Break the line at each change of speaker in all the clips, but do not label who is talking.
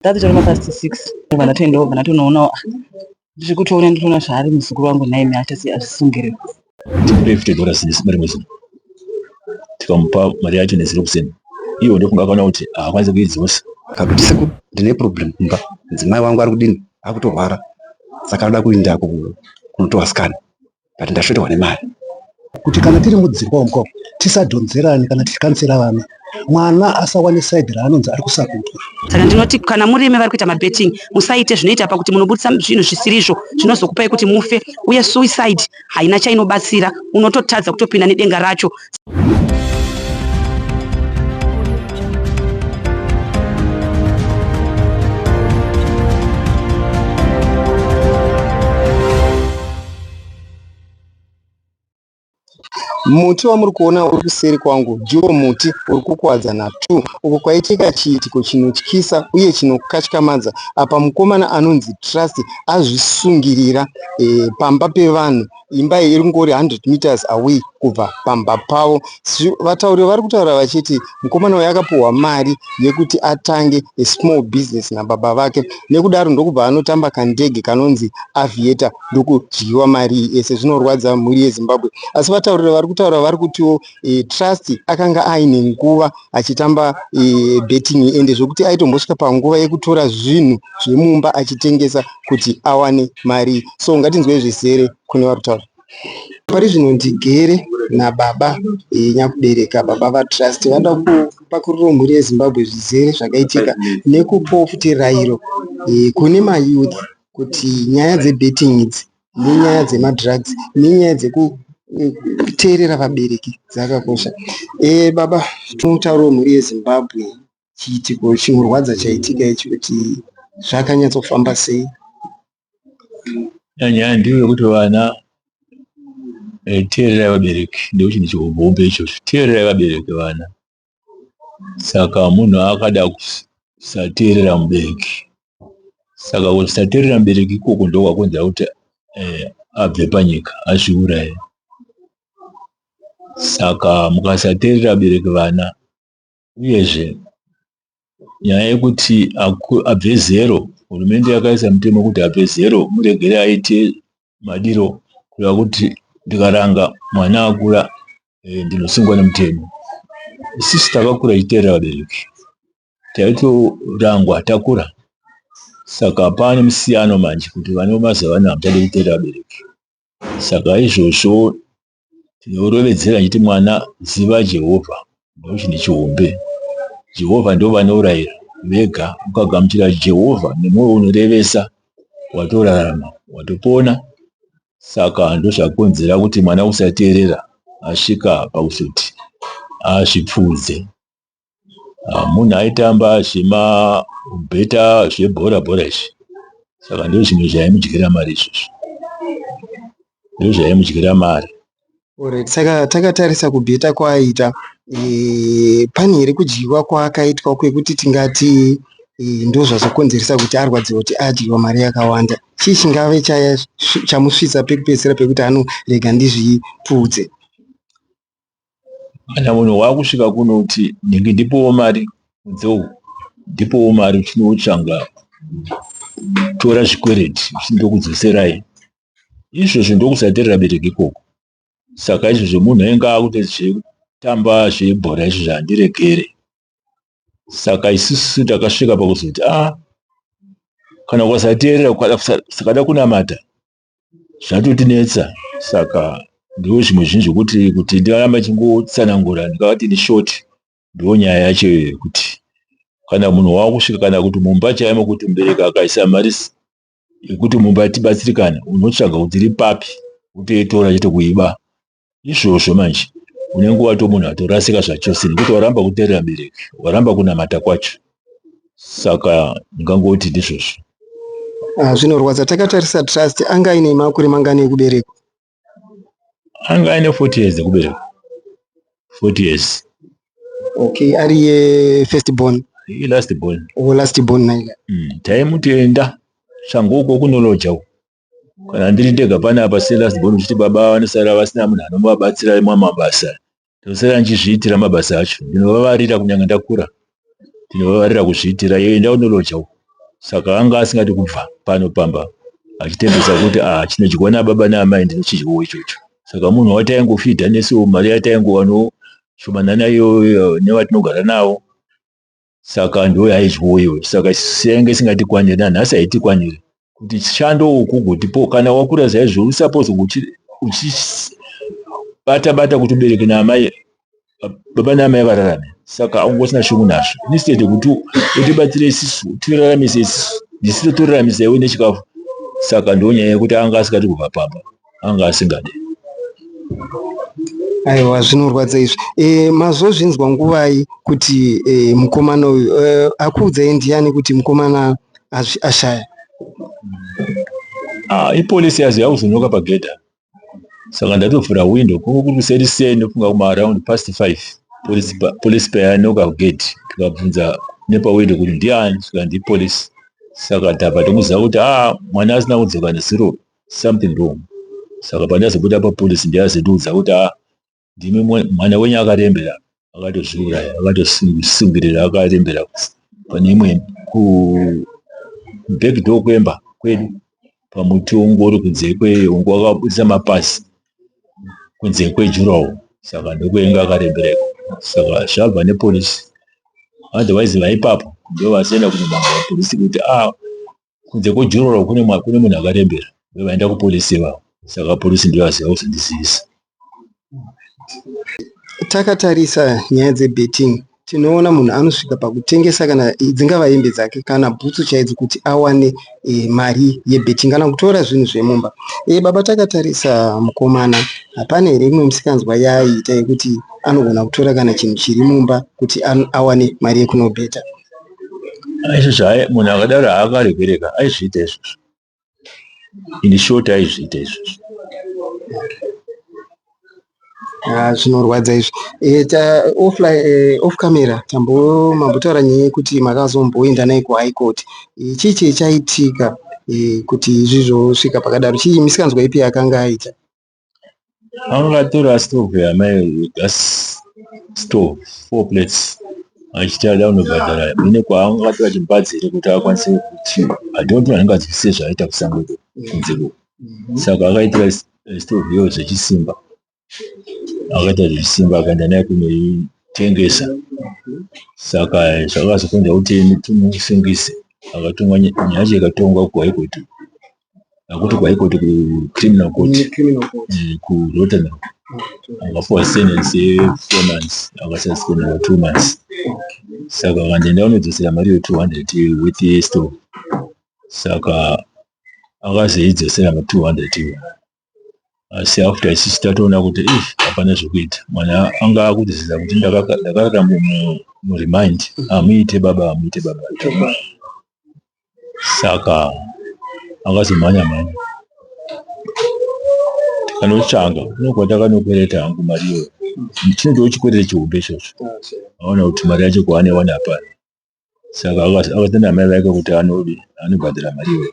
Tatichori mapast 6 kana 10 ndo kana tunoona ndichi kutoona nditoona zvaari muzukuru wangu naime achasungirira
$50 nesimari mwezi tikamupa mari yacho ne0% iwo ndofunga kana kuti haakwanisi kuidzosa
kakuti seku ndine problem kumba mudzimai wangu ari kudini akutorwara saka anoda kuenda kunotowa scan but ndashoterwa nemari
kuti kana tiri mudzimba umo tisadhonzerani kana tichikansera vana mwana asawane side raanonzi ari kusapotwa.
Saka ndinoti kana murime vari kuita mabetting musaite zvinoita pakuti munobudisa zvinhu zvisirizvo zvinozokupai kuti mufe uye suicide haina chainobatsira unototadza kutopinda nedenga racho.
Muti wamuri kuona uri kuseri kwangu ndiwo muti uri kukwadza naTu uko kwaitika chiitiko chinotyisa uye chinokatyamadza apa mukomana anonzi Trust azvisungirira pamba pevanhu. Imba iyi iri ngori 100 meters away kubva pamba pavo. Vatauri vari kutaura vachiti mukomana uyu akapuhwa mari yekuti atange small business nababa vake, nekudaro ndokubva anotamba kandege kanonzi Aviator ndokudyiwa mari iyi ese. Zvinorwadza mhuri yeZimbabwe. Asi vataurira vari kutaura vari kutiwo Trust akanga aine nguva achitamba betting ende zvokuti aitombosvika panguva yekutora zvinhu zvemumba achitengesa kuti awane mari. So ngatinzwe zvizere kune vari kutaura. Pari zvino ndigere nababa nyakubereka baba vaTrust vada kupakurira mhuri yeZimbabwe zvizere zvakaitika nekupawo futi rayiro kune mayouth kuti nyaya dzebetting idzi nenyaya dzemadrugs nenyaya dzekuteerera vabereki dzakakosha. Baba, tinotaurawo mhuri yeZimbabwe chiitiko chinorwadza chaitika ichi kuti zvakanyatsofamba sei?
Nyaya ndiyo yekuti vana teererai vabereki ndio chinhu chihombe ichocho. Teererai vabereki vana. Saka munhu akada kusateerera mubereki. Saka kusateerera mubereki ikoko ndiko kwakonzera kuti abve panyika azviuraye. Saka mukasateerera vabereki vana uyezve nyaya yekuti abve zero, hurumende yakaisa mutemo kuti abve zero muregere aite madiro kuva kuti ndikaranga mwana akura ndinosungwa nemutemo. Isusu takakura tichiteerera vabereki, taitorangwa takura. Saka pane musiyano manje kuti vana vemazuva ano havachade kuteerera vabereki. Saka izvozvo tinorovedzera chiti mwana ziva Jehovha ndoo chinhu chihombe. Jehovha ndio vanourayira vega. Ukagamuchira Jehovha nemwoyo unorevesa watorarama watopona. Saka ndo zvakonzera kuti mwana usateerera asvika pakusoti azvipfudze. Munhu aitamba zvemabheta zvebhora izvi. Saka ndio zvimwe zvaimudyira mari izvozvo. Ndio zvaimudyira mari.
Saka takatarisa kubheta kwaaita, pane here kudyiwa kwaakaitwa kwekuti tingati ndo zvazokonzeresa kuti arwadziwe kuti adyiwa mari yakawanda? Chii chingave chamusvitsa pekupedzisira pekuti anorega ndizvipfudze?
Kana munhu waakusvika kunoti ndingi ndipowo mari mudzou, ndipowo mari uchinotsvanga tora zvikwereti uchindokudzoserai, izvozvo ndokusateerera bereki ikoko. Saka izvozvo munhu ainge akuti zvekutamba zvebhora izvo zvandiregere. Saka isusu takasvika pakuzoti kana ukasateerera sakada kunamata zvatotinetsa. Saka ndio zvimwe zvinhu zvokuti kuti ndaramba chingotsanangura ndingati ni short ndio nyaya yacho yekuti kana munhu waakusvika kana kuti mumba chaimo kuti mubereki akaisa mari yekuti mumba tibatsirikana unotsvaga kuti iri papi utoitora chete kuiba. Izvozvo manje unenge wato munhu atorasika zvachose nekuti waramba kuteerera mubereki, waramba kunamata kwacho. Saka ndingangoti ndizvozvo.
Zvinorwadza. Takatarisa Trust anga aine makore mangani ekuberekwa?
Anga aine 40 years ekuberekwa. 40 years.
Okay, ari ye-first born?
Last born.
Last born naila.
Taimutenda shanguko kunoloja. Kana ndiri ndega panapa last born uchiti baba vanosara vasina munhu anovabatsira mumabasa. Ndosara nchizviitira mabasa acho. Ndinovavarira kunyanga ndakura. Ndinovavarira kuzviitira enda unoloja. saka anga asingadi kubva pano pamba achitembesa kuti chinodyiwa nababa naamai ndinochidyiwa ichocho. Saka munhu wataingofidha nesuwo mari yataingowano shomana nayo nevatinogara navo, saka ndo yaidyiwa iyoyo. Saka senge singatikwanire nanhasi haitikwanire kuti chando uku kuti kana wakura zaizvo usapozi uchibata kuti ubereke naamai baba naamai vararame. Saka ungosina shungu nazvo instead kuti utibatsire isusu tiraramise isusu ndisito toraramisa iwe nechikafu. Saka ndonyaya yekuti anga asikati kubva pamba, anga asingade.
Aiwa, zvinorwadza izvi. Mazozvinzwa nguvai kuti mukomana uyu akuudzai ndiani kuti mukomana ashaya?
Ipolisi yazi yakuzonoka pagedha. Saka ndatovhura window kuri kuseri sei ndofunga kuma around past 5 polisi payanoka kugedhi, tikabvunza nepawindow kuti ndiani, saka ndipolisi. Saka tabva tomuziva kuti mwana asina kudzoka nezero, something wrong. Saka pandazobuda papolisi ndiyazotiudza kuti ndimi mwana wenyu akarembera, akatozviuraya, akatosungirira akarembera pane imwe backdoor kwemba kwedu pamuti wongori kunze kweongo wakabudisa mapasi kunze kwejurawo. Saka ndokwenga akarembereko. Saka zvabva nepolisi, otherwise vaipapo ndo vazienda kunomanga vapolisi kuti kunze kwejurawo kune munhu akarembera, vaenda kupolisi ivavo. Saka polisi ndiyo aziva kuzondizivisa.
Takatarisa nyaya dzebetting, tinoona munhu anosvika pakutengesa kana dzingava hembe dzake kana bhutsu chaidzo kuti awane mari yebetting kana kutora zvinhu zvemumba. Baba, takatarisa mukomana, hapana here imwe musikanzwa yaiita yekuti anogona kutora kana chinhu chiri mumba kuti awane mari yekunobheta?
Izvozvo munhu akadaro haakaregereka, aizviita izvozvo. In short, aizviita izvozvo.
Zvinorwadza izvi. Off camera mambotaura nyaya yekuti makazomboenda naye kuhigh court. Chii chaitika kuti izvizvosvika pakadaro? Chii misikanzwa ipi yakanga aita?
Angatora stove yamai, gas stove 4 plates, achiti ada unobhadhara ine kwaangatora chimbadzire kuti akwanise kuti adonto anenge adzivisise zvaaita kusangweko kunzeko. Saka akaitira stove iyo zvechisimba, akaita zvechisimba akaenda naye kunoitengesa. Saka zvakazokonda kuti tumusungise, akatumwa nyacho ikatongwa kuhigh court, akuti kuhigh court kucriminal court kuRotterdam, akapuwa sentence ye4 months, akasaspendwa 2 months. Saka akaenda unodzosera mari ye200 with yestove. Saka akazoidzosera ma200 asi after isusu tatoona kuti hapana zvekuita. Mwana anga akutizisa kuti ndakarara muremind, muite baba. Saka akazomhanya tikanotsvanga kunogwa takanokwereta hangu mari iyoyo. Chinotoo chikwerete chihombe ichocho, aona kuti mari yacho kwaanowana hapana. Saka akatenda mai vake kuti anobhadhara mari iyoyo.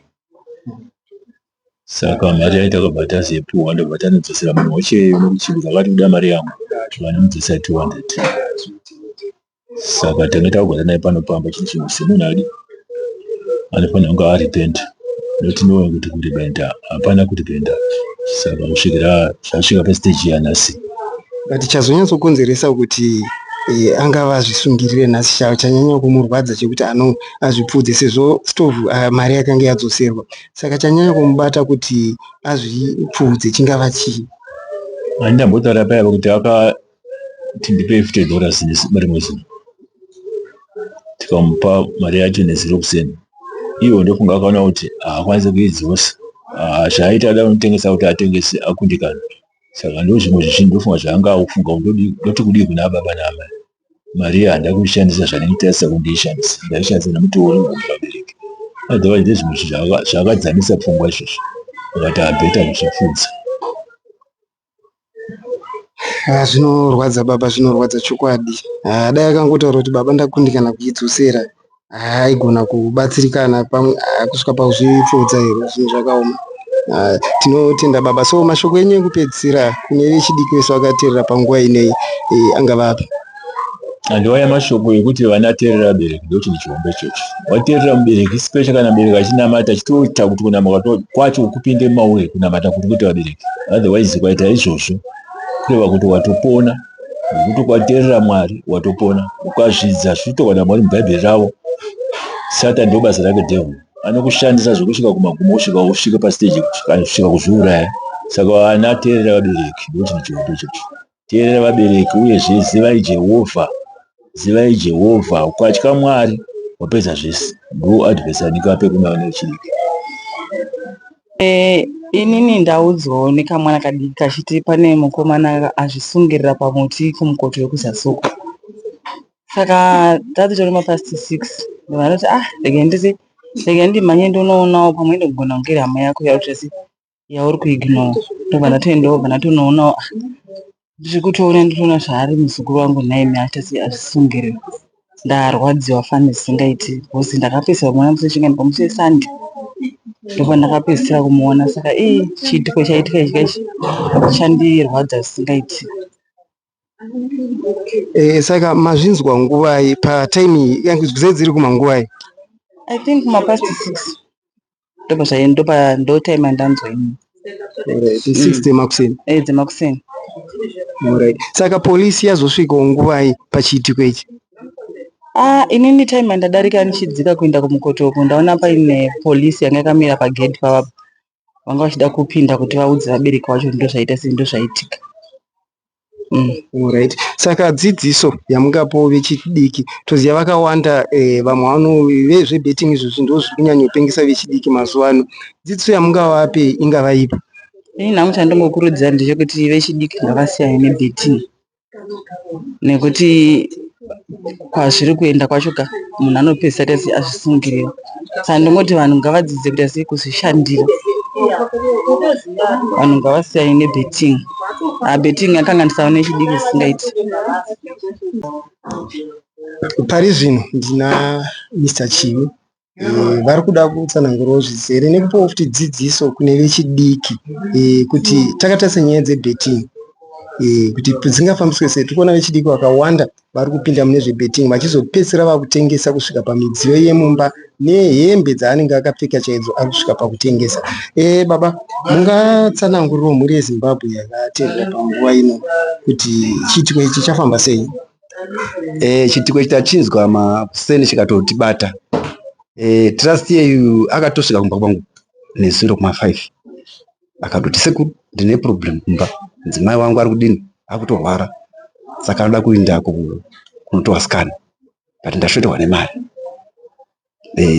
Saka mari yacho takabva tazoipuwa, ndobva tanodzosera munhu wacheyo nokuchibika akati kuda mari yangu, vanomudzosera 200. Saka tanga takugara naye pano pamba chinhu semunhu adi anofanira kunge aripenda, notinoona kuti kuripenda hapana kuripenda. Saka kusvikira zvasvika pastage yanhasi,
but chazonyatsokonzeresa kuti angava azvisungirire nhasi chanyanya kumurwadza chekuti azvipfudze sezvo stove mari yakanga yadzoserwa. Saka chanyanya kumubata kuti azvipfudze chingava chii?
handambotaura payava kuti akati ndipe $50 rimwe zuva, tikamupa mari yacho ne0%. Iwo ndofunga akaona kuti haakwanisi kuidzosa, zvaaita ada unotengesa kuti atengese akundikana. Saka ndo zvimwe zvezvinhu ndofunga zvaanga akufunga ndoti kudii kuna baba naamai. Mari handa kuishandisa zvandinosisa kundiishandisa, ndaishandisa nemuti womubereki. Otherwise ndezvimwe zvakadzamisa pfungwa izvozvo, akati abheta kuzvipfudza.
Zvinorwadza baba, zvinorwadza chokwadi. Dai akangotaura kuti baba ndakundikana kuidzosera, aigona kubatsirikana kusvika pakuzvipfudza here, zvinhu zvakaoma. Tinotenda baba. So mashoko enyu ekupedzisira kune vechidiki vese vakateerera panguva ineyi angava api?
Andiwaya mashoko ekuti vana teerera vabereki ndokuti ndichihombe ichocho. Wateerera mubereki special kana mubereki achinamata chitoita kuti kunamata kwacho kupinde mumaure kunamata kuti kuti vabereki. Otherwise kwaita izvozvo kureva kuti watopona nekuti kwateerera Mwari watopona. Ukazvidza zvinotorwa naMwari mubhaibheri ravo. Satani ndio basa rake devil. Anokushandisa zvokusvika kumagumo usvika usvike pastage kana kusvika kuzviuraya. Saka vana teerera vabereki ndokuti ndichihombe ichocho. Teerera vabereki uyezve zivai Jehovha, ukatya Mwari wapedza zvese. Ndo advice andingape kuna vana vechidiki.
Inini ndaudzwawo nekamwana kadiki kachiti pane mukomana azvisungirira pamuti kumukoto wekuzasuko. Saka tatitori mapasti 6 vanoti rege ndimhanye ndonoonawo pamwe ndogona kunge hama yako yautesi yauri kuignora. Ndobva toendawo bva tonoonawo ndiri kutoona nditoona zvaari muzukuru wangu naime atasi azvisungirira. Ndarwadziwa fani zisingaiti bhosi ndakapedzisira kumuona musi chingaenda pamusi weSunday. Ndipo ndakapedzisira kumuona saka chiitiko chaitika ichi chandirwadza zvisingaiti.
Saka mazvinzwa nguvai patime yangu dziri kumanguvai?
I think mapast 6 ndo time andanzwa ini.
6 dzemakuseni.
Dzemakuseni.
Alright. Saka polisi yazosvikawo nguvai pachiitiko ichi?
Inini time andadarika nichidzika kuenda kumukotoko ndaona paine polisi yanga yakamira pagedhi pavapo. Vanga vachida kupinda kuti vaudze vabereki vacho ndo zvaitika.
Alright. Saka dzidziso yamungapo vechidiki toziva vakawanda vamwe vezvebetting izvozvi ndo zviri kunyanya kupengesa vechidiki mazuva ano. Dzidziso yamungavape ingava ipi?
Nhamu chandingokurudzira ndechekuti vechidiki ngavasiyane nebetting. Nekuti kwazviri kuenda kwacho munhu anopedzisira azvisungirira. Saka ndingoti vanhu ngavadzidze kuti kuzvishandira. Vanhu ngavasiyane nebetting. Betting yakanganisawo nechidiki zvisingaiti.
Pari zvino ndina Mr. Chivi vari kuda kutsanangurawo zvizere nekupawo futi dzidziso kune vechidiki kuti takatarisa nyaya dzebetting kuti dzingafambiswe sei. Tikuona vechidiki vakawanda vari kupinda mune zvebetting vachizopedzisira vakutengesa kusvika pamidziyo yemumba nehembe dzaanenge akapfeka chaidzo ari kusvika pakutengesa. Baba, mungatsanangurirawo mhuri yeZimbabwe yakateerera panguva ino kuti chiitiko ichi chafamba sei?
Chiitiko ichi tachinzwa makuseni chikatotibata. Trust yeyu akatosvika kumba kwangu ne0.5 akatoti sekuru ndine problem kumba, mudzimai wangu ari kudini, akutorwara, saka anoda kuenda kunotowa scan but ndashoterwa nemari.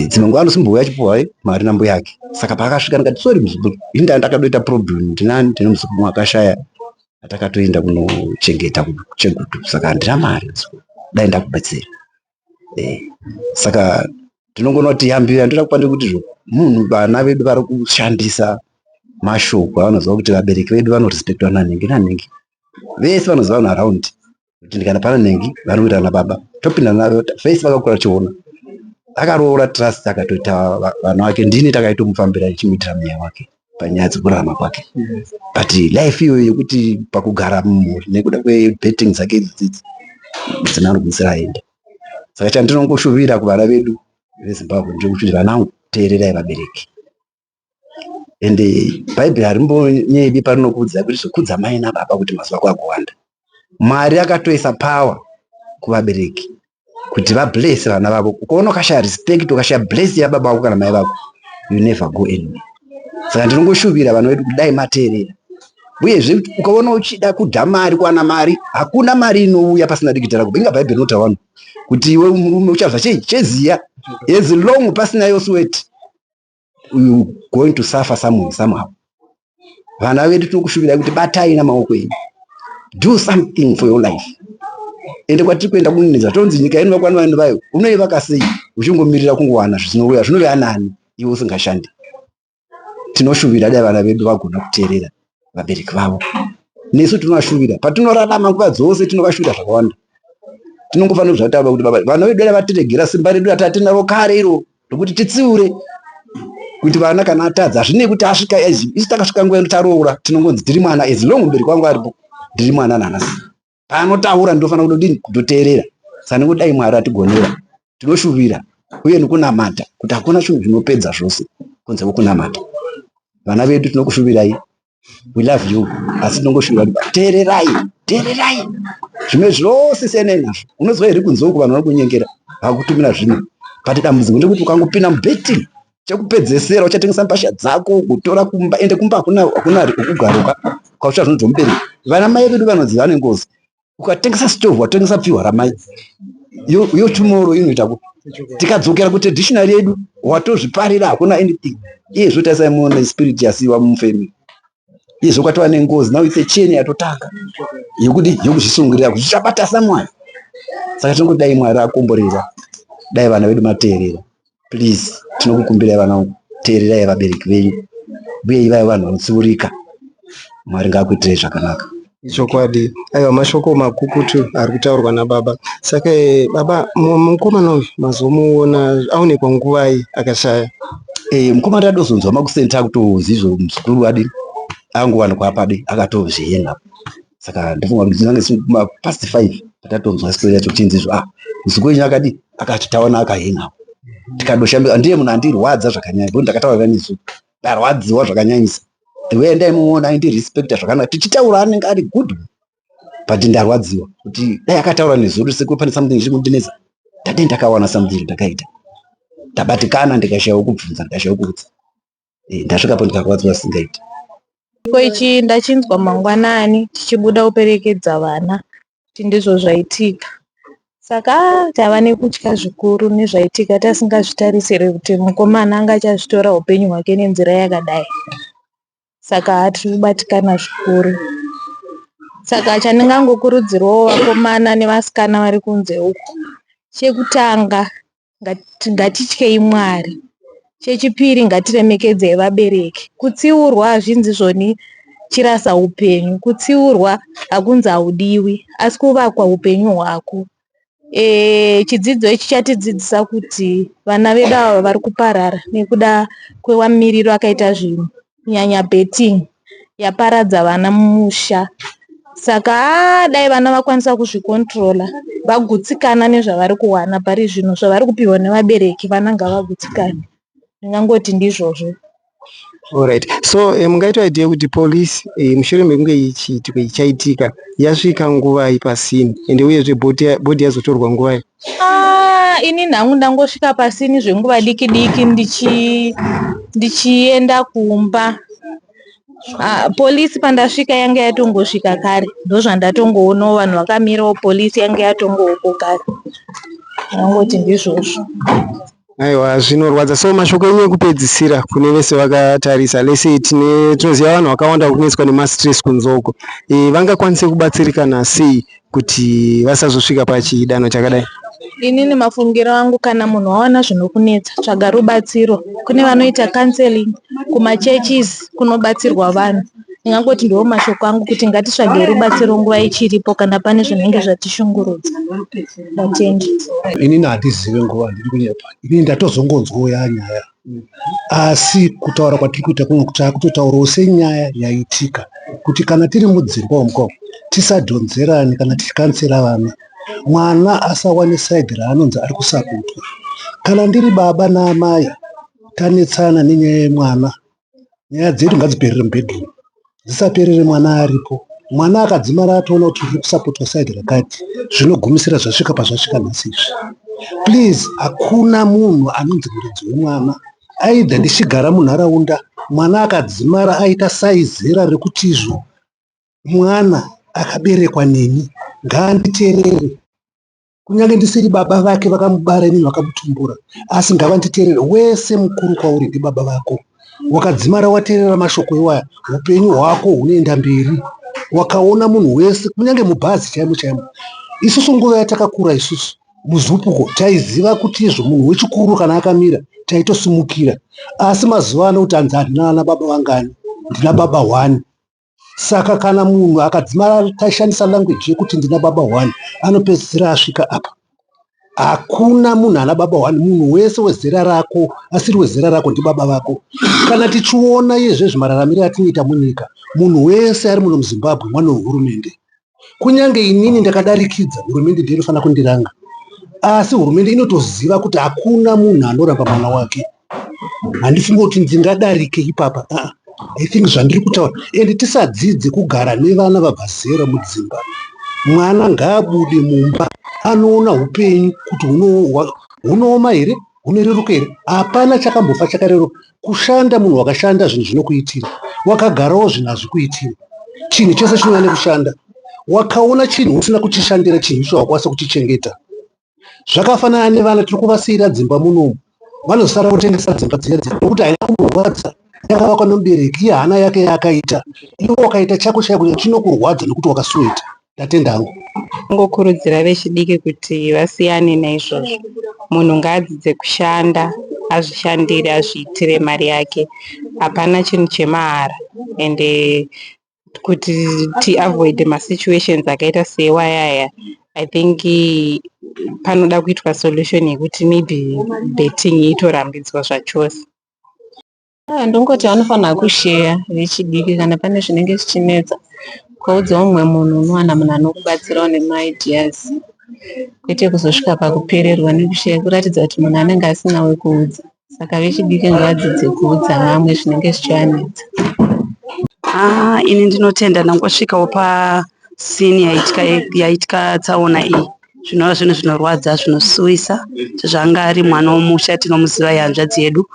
Dzimwe nguva anosimbouya achipuwa mari nambuya yake. Saka paakasvika ndikati sorry muzukuru, inda ndakadoita problem, ndine muzukuru akashaya atakatoenda kunochengeta kuChegutu, saka handina mari dai ndakubetsera. Saka tinongona kuti yambira ndoda kupande kuti munhu vana vedu vari kushandisa mashoko anoziva kuti vabereki vedu vanorespektwa nanhengi nanhengi. Vese vanoziva vanhu around kuti ndikana pana nhengi vanoita nababa topinda navo vese vakakura chiona. Akaroora trust akatoita vanhu vake ndini takaitomufambira ichimuitira mweya wake panyaya dzekurarama kwake. But life iyoyo yekuti pakugara mumhuri nekuda kwebetting dzake idzidzi dzina anogwinisira aenda. Saka chandinongoshuvira kuvana vedu veZimbabwe ndechekuti vanangu teererai vabereki. Ende bhaibheri harimbonyebi parinokuudza kuti zvokudza mai nababa kuti mazuva ako akawanda. Mwari akatoisa power kuvabereki kuti vabless vana vavo. Ukaona ukashaya respect, ukashaya bless yababa vako kana mai vako, you never go anywhere. Saka ndinongoshuvira vanhu vedu kudai mateerera. Uyezve ukaona uchida kudha mari kuwana mari, hakuna mari inouya pasina dikita rako. Inga bhaibheri rinotaura vanhu kuti iwe murume uchabva cheziya, as long pasina your sweat you going to suffer somehow. Vana vedu tinokushuvira kuti batai namaoko enyu, do something for your life. Ende kwatiri kuenda kuniniza tonzi nyika ino vakwana vanhu vayo unoivaka sei uchingomirira kungowana zvinouya zvinova nani iwe usingashandi. Tinoshuvira dai vana vedu vagona kuteerera vabereki vavo. Nesu tinovashuvira patinorarama nguva dzose, tinovashuvira zvakawanda. Tinongofanira kuzvataura kuti baba vana vedu dai vatiregera simba redu ratatinaro kare iro rokuti titsiure kuti vana kana atadza hazvinei kuti asvika age. Isi takasvika nguva inotaroora tinongonzi ndiri mwana, as long mubereki wangu aripo ndiri mwana nanhasi. Paanotaura ndinofanira kudini kutoteerera. saka nekuti Mwari atigonera tinoshuvira uye nekunamata kuti hakuna chinhu zvinopedza zvose kunze kwekunamata. Vana vedu tinokushuvirai, we love you, asi tinongoshuvira kuti teererai zvimwe zvose siyanai nazvo. Unozwa iri kunze uku vanhu vari kunyengera vakutumira zvimwe, but dambudziko ndekuti ukangopinda mubetting chekupedzesera uchatengesa mbasha dzako kutora kumba ende kumba hakuna kugaruka kwausha zvinhu zvomubereki. Vana mai vedu vanoziva nengozi, ukatengesa stovhu watengesa pfihwa ramai yo tomorrow inoita kuti tikadzokera kutraditionary yedu watozviparira hakuna anything. Iyezvo tasaimuona spirit yasiwa mufamily, iyezvo kwatova nengozi. Now it's a chain yatotanga yokuzvisungirira kuti zvichabata samwari. Saka tinongoti dai Mwari akomborera, dai vana vedu mateerera. Please, tinokukumbirai vana, teererai vabereki venyu, uye ivai vanhu vanotsiurika. Mwari ngaakuitirei zvakanaka.
Chokwadi. Aiwa, mashoko makukutu ari kutaurwa nababa. Saka baba, mukomana uyu mazomuona aonekwa nguvai akashaya?
Mukomana adozonzwa makusenta akutozizvo muzukuru adi angowanikwa apadi akatozvienda. Saka ndifunga kuti zvinenge past 5 patatonzwa story yacho tinzizvo muzukuru wenyu akadi akati taona akahenga. Tikadoshambira ndiye munhu andirwadza zvakanyanya, kuti ndakataura nesu ndarwadziwa zvakanyanyisa. Ndiwe ndaimuona aindirespecta zvakanaka, tichitaura anenge ari good, but ndarwadziwa kuti dai akataura nezuro sekuru pane something chiri kundinetsa, tadai ndakawana something ndakaita, tabatikana ndikashaya kubvunza, ndikashaya kuudza, ndasvikapo ndikakwadzwa singaita.
Ichi ndachinzwa mangwanani tichibuda kuperekedza vana kuti ndizvo zvaitika. Saka tava nekutya zvikuru nezvaitika tasingazvitarisire kuti mukomana angachazvitora upenyu hwake nenzira yakadai. Saka tiri kubatikana zvikuru. Saka chandingangokurudzirawo vakomana nevasikana vari kunze uku, chekutanga ngatityei Mwari, chechipiri ngatiremekedzei vabereki. Kutsiurwa hazvinzi zvoni chirasa upenyu, kutsiurwa hakunzi haudiwi, asi kuvakwa upenyu hwako. Chidzidzo ichi chatidzidzisa kuti vana vedu ava vari kuparara nekuda kwewamiriro akaita zvinhu, kunyanya betting yaparadza vana mumusha. Saka dai vana vakwanisa kuzvikontrola, vagutsikana nezvavari kuwana pari zvino, zvavari kupiwa nevabereki, vana ngavagutsikane. Ndingangoti ndizvozvo.
Alright. So mungaita idea kuti polisi mushure mekunge chiitiko chaitika yasvika nguvai pasini, ende uyezve bhodhi yazotorwa nguvai?
Ini nhangu ndangosvika pasini zvenguva diki diki ndichienda kumba. Polisi pandasvika yanga yatongosvika kare, ndozvandatongoonawo vanhu vakamirawo, polisi yanga yatongouko kare. Ndangoti ndizvozvo.
Aiwa, zvinorwadza. So mashoko enyu ekupedzisira kune vese vakatarisa, lese tinoziva vanhu vakawanda kunetswa nemastress kunzoko, vangakwanise kubatsirikana sei kuti vasazosvika pachidanho chakadai?
Inini mafungiro angu, kana munhu waona zvinokunetsa, tsvaga rubatsiro. Kune vanoita counseling kumachurches kunobatsirwa vanhu. Ndingangoti ndiwo mashoko angu kuti ngatitsvage rubatsiro nguva ichiripo kana pane zvinenge zvatishungurudza. Ndatendi.
Inini handizive nguva ndiri kunyepa, inini ndatozongonzwawo nyaya, asi kutaura kwatiri kuita kuno takutotaurawo senyaya yaitika, kuti kana tiri mudzimba womukoma tisadhonzerani kana tichikansera vana, mwana asawane saidhi raanonzi ari kusapotwa. Kana ndiri baba naamai tanetsana nenyaya yemwana, nyaya dzedu ngadziperere mubhedroom, dzisaperere mwana aripo. Mwana akadzimara atoona kuti uri kusapotwa saidhi rakati, zvinogumisira zvasvika pazvasvika nhasi izvi. Please, hakuna munhu anonzi muridzi wemwana. Aidha ndichigara munharaunda, mwana akadzimara aita saizera rekutizvo mwana akaberekwa neni, ngaanditeerere. Kunyange ndisiri baba vake vakamubara inini vakamutumbura, asi ngavanditeerere. Wese mukuru kwauri ndibaba vako. Wakadzimara wateerera mashoko iwaya, upenyu hwako hunoenda mberi. Wakaona munhu wese, kunyange mubhazi chaimo chaimo. Isusu nguva yatakakura isusu muzupuko taiziva kuti izvo munhu wechikuru kana akamira taitosumukira, asi mazuva ano kuti anzi handina baba vangani, ndina baba 1. Saka kana munhu akadzimara taishandisa language yekuti ndina baba 1, anopedzisira asvika apa. Hakuna munhu ana baba 1, munhu wese wezera rako, asiri wezera rako ndibaba vako. Kana tichiona izvezvi mararamiro atinoita munyika, munhu wese ari muno muZimbabwe mwana wehurumende. Kunyange inini ndakadarikidza, hurumende ndiyo inofanira kundiranga. asi hurumende inotoziva kuti hakuna munhu anoramba mwana wake. Handifunga kuti ndingadarike ipapa. I think zvandiri kutaura, ende tisadzidze kugara nevana vabva zera mudzimba. Mwana ngaabude mumba anoona upenyu kuti hunooma here, hunoreruka here. Hapana chakambofa chakareruka. Kushanda munhu wakashanda zvinhu zvinokuitira, wakagarawo zvinhu hazvikuitira. Chinhu chose chinonyanya kushanda. Wakaona chinhu usina kuchishandira chinhu icho wakwanisa kuchichengeta. Zvakafanana nevana tiri kuvasiyira dzimba munomu, vanozosara kutengesa dzimba dzedzi nokuti haina kumurwadza, yakavakwa nomubereki, iye hana yake yakaita. Iwe wakaita chako chaiko chinokurwadza nokuti wakasuweta. Tatenda hangu.
Ngokurudzira vechidiki kuti vasiyane naizvozvo. Munhu ngaadzidze kushanda, azvishandire, azviitire mari yake. Hapana chinhu chemahara. Ende kuti avoid masituations akaita sewayaya. I think panoda kuitwa solution yekuti maybe betting itorambidzwa zvachose.
Ndongoti anofanira kusheya vechidiki kana pane zvinenge zvichinetsa. Kwaudza umwe munhu unowana munhu anokubatsirawo nemaideas. Kwete kuzosvika pakupererwa nekusheya, kuratidza kuti munhu anenge asina wekuudza. Saka vechidiki ngavadzidze kuudza vamwe zvinenge zvichivanetsa.
Ini ndinotenda ndangosvikawo pasini yaitika tsaona iyi. Zvinova zvinhu zvinorwadza, zvinosuwisa. Zvanga ari mwana womusha tinomuziva yanzvadzi yedu.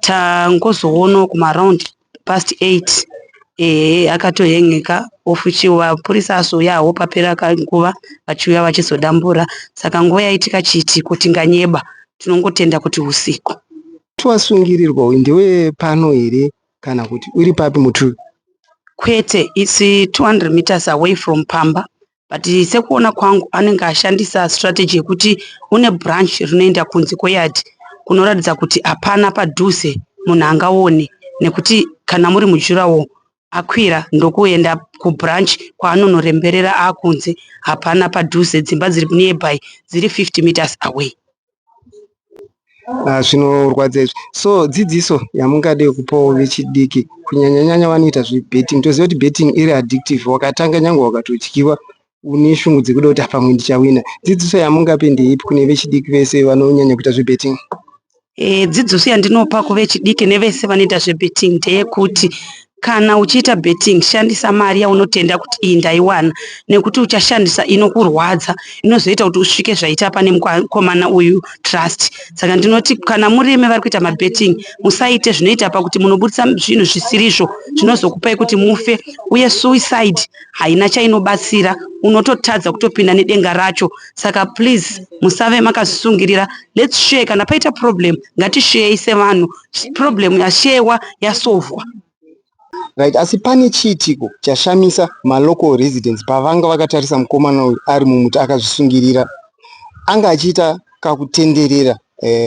Tangozoonawo kumaraundi past 8 akatohengeka ofuchiwa purisa azoyawo papera kanguva vachiuya vachizodambura. Saka nguva yaitika chiitiko tinganyeba, tinongotenda kuti usiku.
Twasungirirwa ndewe pano here kana kuti uri papi mutu?
Kwete, it's 200 meters away from Pamba. But sekuona kwangu anenge ashandisa strategy yekuti une branch rinoenda kunze kweyard kunoratidza kuti hapana padhuze munhu angaone, nekuti kana muri mujurawo akwira ndokuenda kubranch kwaanonoremberera akunze, hapana padhuze. Dzimba dziri nearby dziri 50 meters away.
Zvinorwadza izvi. So dzidziso yamungade kupawo vechidiki kunyanya vanoita zvebetting. Toziva kuti betting iri addictive. Wakatanga nyange wakatotyiwa une shungu dzekuda kuti pamwe ndichawina. Dzidziso yamungape ndeipi kune vechidiki vese vanonyanya kuita zvebetting?
Dzidziso yandinopa kuvechidiki nevese vanoita zvebetting ndeyekuti kana uchiita betting shandisa mari yaunotenda kuti iyi ndaiwana, nekuti uchashandisa inokurwadza, inozoita kuti usvike zvaita pane mukomana uyu trust. Saka ndinoti kana murime vari kuita mabetting musaite zvinoita pakuti munobudisa zvinhu zvisirizvo zvinozokupai kuti mufe, uye suicide haina chainobatsira, unototadza kutopinda nedenga racho. Saka please musave makazvisungirira. Let's share. Kana paita problem ngatishare sevanhu. Problem yashewa yasovwa.
Right, asi pane chiitiko chashamisa malocal residents pavanga vakatarisa mukomana uyu ari mumuti akazvisungirira. Anga achiita kakutenderera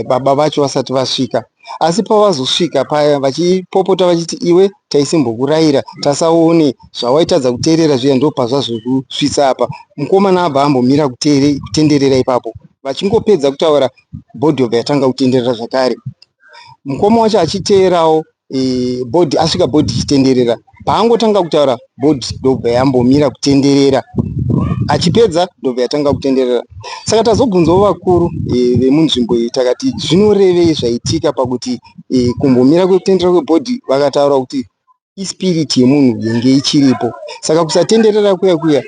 baba vacho vasati vasvika. Asi pavazosvika paya vachipopota vachiti iwe taisimbokurayira tasaone zvawaitadza kuteerera zviya ndo pazvazokusvitsa apa. Mukomana abva ambomira kutenderera ipapo. Vachingopedza kutaura Bhodhobha yatanga kutenderera zvakare. Mukoma wacho achiteerawo bhodhi asvika bhodhi ichitenderera. Paangotanga kutaura bhodhi ndobva yambomira kutenderera. Achipedza ndobva yatanga kutenderera. Saka tazobvunzawo vakuru vemunzvimbo iyi takati zvinorevei zvaitika pakuti kumbomira kutenderera kwebhodhi vakataura kuti ispiriti yemunhu yenge ichiripo. Saka kusatenderera kuya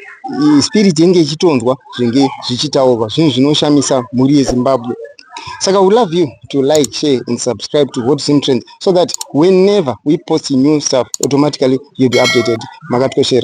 spiriti yenge ichitonzwa zvenge zvichitaurwa, zvinhu zvinoshamisa mhuri yeZimbabwe. Saka we love you to like, share and subscribe to What Seems Trend so that whenever we post new stuff automatically you'll be updated. Makatikoshera.